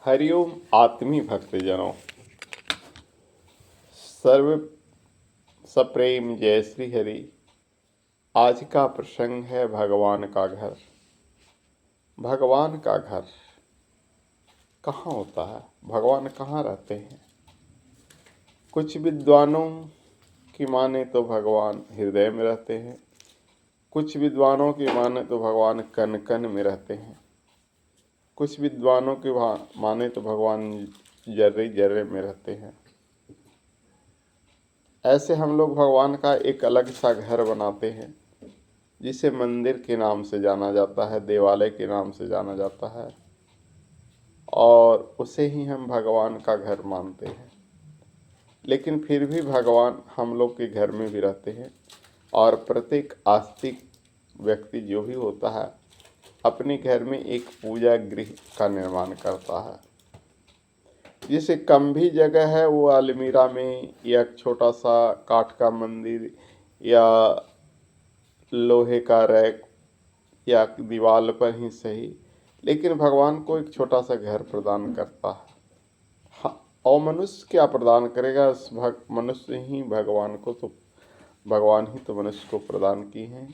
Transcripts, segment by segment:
हरिओम आत्मी भक्तजनों, सर्व सप्रेम जय श्री हरि। आज का प्रसंग है भगवान का घर। भगवान का घर कहाँ होता है? भगवान कहाँ रहते हैं? कुछ विद्वानों की माने तो भगवान हृदय में रहते हैं, कुछ विद्वानों की माने तो भगवान कण कण में रहते हैं, कुछ विद्वानों की माने तो भगवान जर्रे जर्रे में रहते हैं। ऐसे हम लोग भगवान का एक अलग सा घर बनाते हैं, जिसे मंदिर के नाम से जाना जाता है, देवालय के नाम से जाना जाता है, और उसे ही हम भगवान का घर मानते हैं। लेकिन फिर भी भगवान हम लोग के घर में भी रहते हैं, और प्रत्येक आस्तिक व्यक्ति जो भी होता है अपने घर में एक पूजा गृह का निर्माण करता है। जिसे कम भी जगह है वो अलमीरा में, या छोटा सा काठ का मंदिर, या लोहे का रैक, या दीवार पर ही सही, लेकिन भगवान को एक छोटा सा घर प्रदान करता है। हाँ, और मनुष्य क्या प्रदान करेगा? मनुष्य ही भगवान को, तो भगवान ही तो मनुष्य को प्रदान की हैं।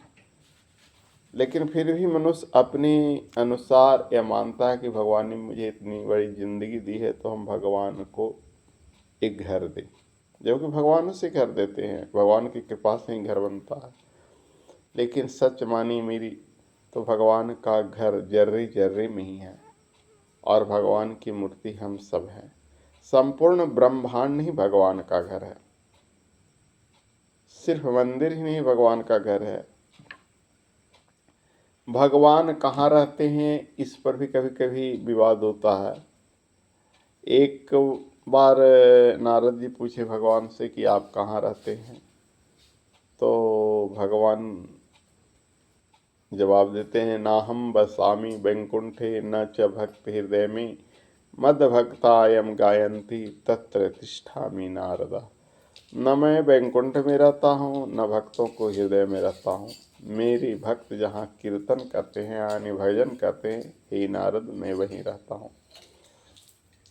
लेकिन फिर भी मनुष्य अपने अनुसार यह मानता है कि भगवान ने मुझे इतनी बड़ी जिंदगी दी है तो हम भगवान को एक घर दें, जबकि भगवान उसे घर देते हैं, भगवान की कृपा से ही घर बनता है। लेकिन सच मानी मेरी तो भगवान का घर जर्रे जर्रे में ही है, और भगवान की मूर्ति हम सब हैं। संपूर्ण ब्रह्मांड ही भगवान का घर है। सिर्फ मंदिर ही नहीं भगवान का घर है। भगवान कहाँ रहते हैं इस पर भी कभी कभी विवाद होता है। एक बार नारद जी पूछे भगवान से कि आप कहाँ रहते हैं, तो भगवान जवाब देते हैं, ना हम बसामी वैकुंठे न च भक्त हृदय में, मद भक्तायम गायंती तत्र तिष्ठामि नारदा। न मैं वैकुंठ में रहता हूँ, न भक्तों को हृदय में रहता हूँ। मेरे भक्त जहाँ कीर्तन करते हैं यानी भजन करते हैं, हे नारद मैं वहीं रहता हूँ।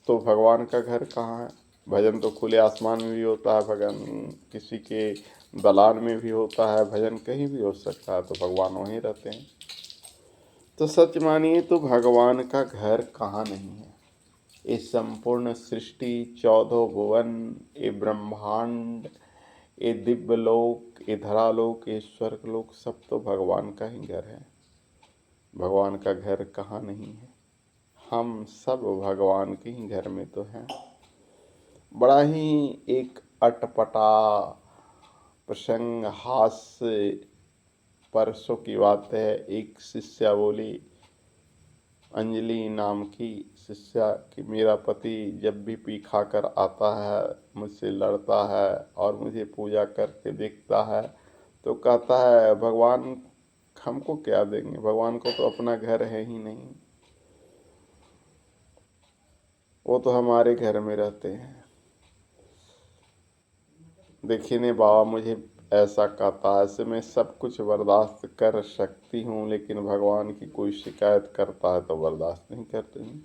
तो भगवान का घर कहाँ है? भजन तो खुले आसमान में भी होता है, भजन किसी के दलान में भी होता है, भजन कहीं भी हो सकता है, तो भगवान वहीं रहते हैं। तो सच मानिए तो भगवान का घर कहाँ नहीं है। ये संपूर्ण सृष्टि, 14 भुवन, ये ब्रह्मांड, ये दिव्य लोक, ये धरालोक, ये स्वर्गलोक, सब तो भगवान का ही घर है। भगवान का घर कहाँ नहीं है? हम सब भगवान के ही घर में तो हैं। बड़ा ही एक अटपटा प्रसंग, हास्य, परसों की बात है। एक शिष्या बोली, अंजलि नाम की शिष्या, कि मेरा पति जब भी पी खा कर आता है मुझसे लड़ता है और मुझे पूजा करके देखता है तो कहता है भगवान हमको क्या देंगे, भगवान को तो अपना घर है ही नहीं, वो तो हमारे घर में रहते हैं। देखिए ने बाबा मुझे ऐसा कहता है, ऐसे मैं सब कुछ बर्दाश्त कर सकती हूँ, लेकिन भगवान की कोई शिकायत करता है तो बर्दाश्त नहीं करती हूँ।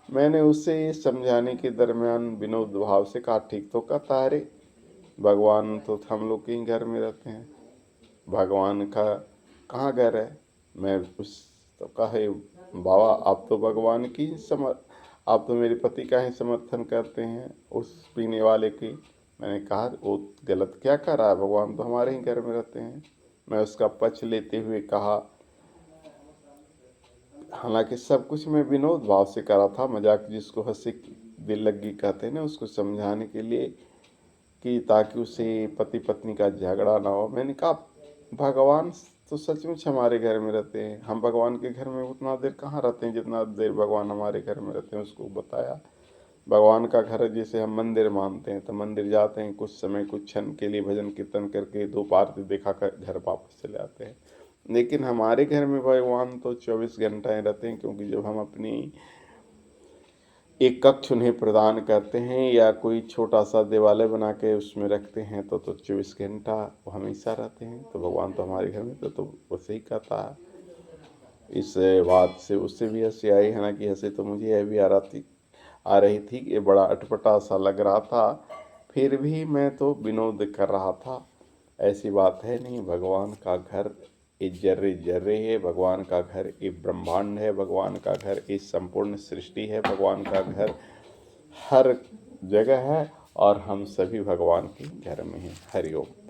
मैंने उससे ये समझाने के दरमियान विनोद भाव से कहा, ठीक तो कहता है, अरे भगवान तो हम लोग के ही घर में रहते हैं, भगवान का कहाँ घर है? मैं उस तो कहे, बाबा आप तो भगवान की आप तो मेरे पति का ही समर्थन करते हैं, उस पीने वाले की। मैंने कहा वो गलत क्या कर रहा है, भगवान तो हमारे ही घर में रहते हैं। मैं उसका पक्ष लेते हुए कहा, हालांकि सब कुछ मैं विनोद भाव से करा था, मजाक जिसको हंसी दिल लगी कहते हैं ना, उसको समझाने के लिए कि ताकि उसे पति पत्नी का झगड़ा ना हो। मैंने कहा भगवान तो सचमुच हमारे घर में रहते हैं, हम भगवान के घर में उतना देर कहाँ रहते हैं जितना देर भगवान हमारे घर में रहते हैं। उसको बताया भगवान का घर जैसे हम मंदिर मानते हैं, तो मंदिर जाते हैं कुछ समय, कुछ क्षण के लिए भजन कीर्तन करके 2 आरती देखा कर घर वापस चले आते हैं। लेकिन हमारे घर में भगवान तो 24 घंटे रहते हैं, क्योंकि जब हम अपनी एक कक्ष उन्हें प्रदान करते हैं या कोई छोटा सा देवालय बना के उसमें रखते हैं तो 24 घंटा वो हमेशा रहते हैं। तो भगवान तो हमारे घर में तो वैसे ही कहता है। इस बात से उससे भी हंसी आई, हालांकि हंसी तो मुझे यह भी आ रहा थी आ रही थी। ये बड़ा अटपटा सा लग रहा था, फिर भी मैं तो विनोद कर रहा था। ऐसी बात है नहीं, भगवान का घर इस जर्रे जर्रे है, भगवान का घर ये ब्रह्मांड है, भगवान का घर इस संपूर्ण सृष्टि है, भगवान का घर हर जगह है और हम सभी भगवान के घर में हैं। हरि ओम।